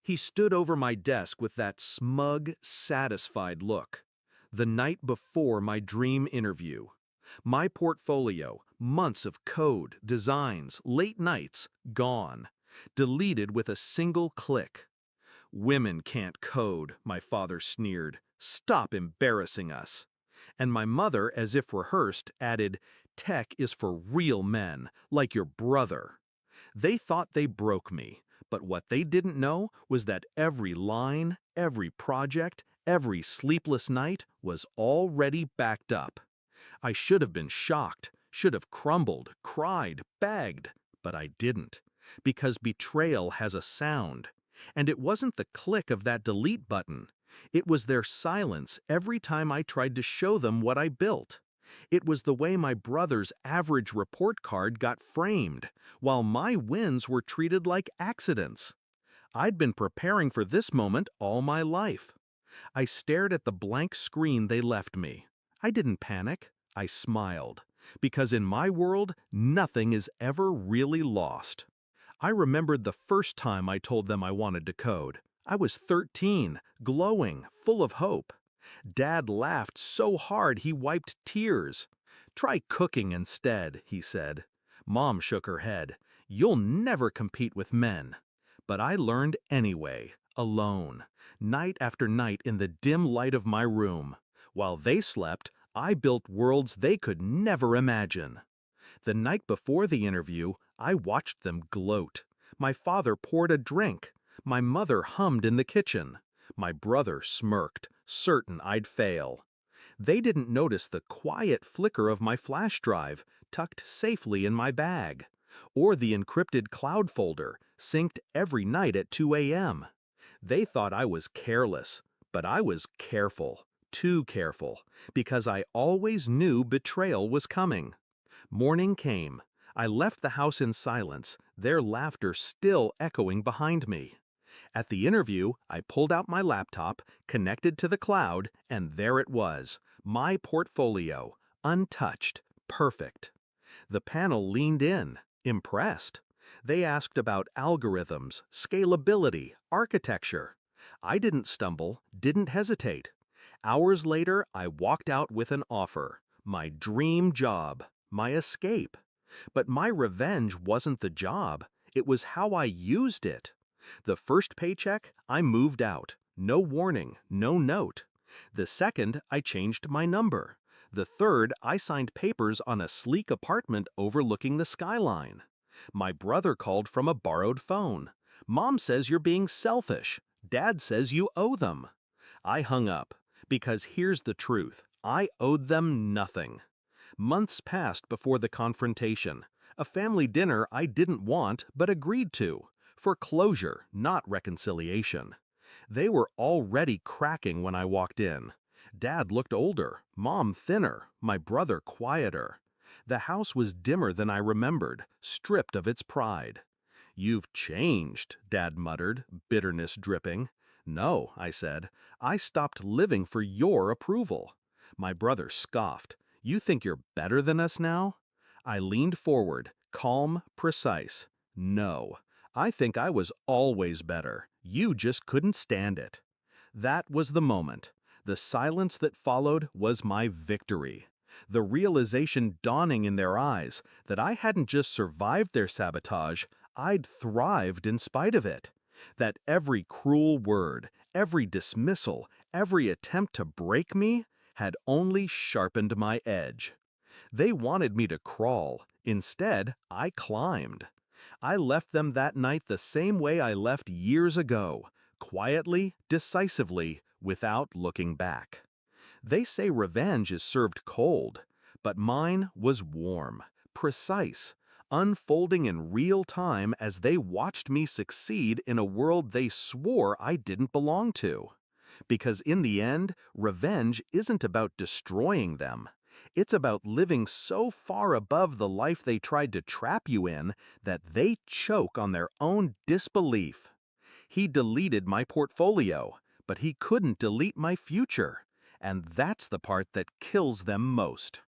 He stood over my desk with that smug, satisfied look. The night before my dream interview. My portfolio, months of code, designs, late nights, gone. Deleted with a single click. "Women can't code," my father sneered. "Stop embarrassing us." And my mother, as if rehearsed, added, "Tech is for real men, like your brother." They thought they broke me, but what they didn't know was that every line, every project, every sleepless night was already backed up. I should have been shocked, should have crumbled, cried, begged, but I didn't, because betrayal has a sound. And it wasn't the click of that delete button. It was their silence every time I tried to show them what I built. It was the way my brother's average report card got framed, while my wins were treated like accidents. I'd been preparing for this moment all my life. I stared at the blank screen they left me. I didn't panic. I smiled. Because in my world, nothing is ever really lost. I remembered the first time I told them I wanted to code. I was 13, glowing, full of hope. Dad laughed so hard he wiped tears. "Try cooking instead," he said. Mom shook her head. "You'll never compete with men." But I learned anyway, alone, night after night in the dim light of my room. While they slept, I built worlds they could never imagine. The night before the interview, I watched them gloat. My father poured a drink. My mother hummed in the kitchen. My brother smirked, certain I'd fail. They didn't notice the quiet flicker of my flash drive, tucked safely in my bag, or the encrypted cloud folder, synced every night at 2 a.m. They thought I was careless, but I was careful, too careful, because I always knew betrayal was coming. Morning came. I left the house in silence, their laughter still echoing behind me. At the interview, I pulled out my laptop, connected to the cloud, and there it was, my portfolio, untouched, perfect. The panel leaned in, impressed. They asked about algorithms, scalability, architecture. I didn't stumble, didn't hesitate. Hours later, I walked out with an offer, my dream job, my escape. But my revenge wasn't the job, it was how I used it. The first paycheck, I moved out. No warning, no note. The second, I changed my number. The third, I signed papers on a sleek apartment overlooking the skyline. My brother called from a borrowed phone. "Mom says you're being selfish. Dad says you owe them." I hung up, because here's the truth. I owed them nothing. Months passed before the confrontation. A family dinner I didn't want but agreed to. For closure, not reconciliation. They were already cracking when I walked in. Dad looked older, Mom thinner, my brother quieter. The house was dimmer than I remembered, stripped of its pride. "You've changed," Dad muttered, bitterness dripping. "No," I said. "I stopped living for your approval." My brother scoffed. "You think you're better than us now?" I leaned forward, calm, precise. "No. I think I was always better. You just couldn't stand it." That was the moment. The silence that followed was my victory. The realization dawning in their eyes that I hadn't just survived their sabotage, I'd thrived in spite of it. That every cruel word, every dismissal, every attempt to break me had only sharpened my edge. They wanted me to crawl. Instead, I climbed. I left them that night the same way I left years ago, quietly, decisively, without looking back. They say revenge is served cold, but mine was warm, precise, unfolding in real time as they watched me succeed in a world they swore I didn't belong to. Because in the end, revenge isn't about destroying them. It's about living so far above the life they tried to trap you in that they choke on their own disbelief. He deleted my portfolio, but he couldn't delete my future. And that's the part that kills them most.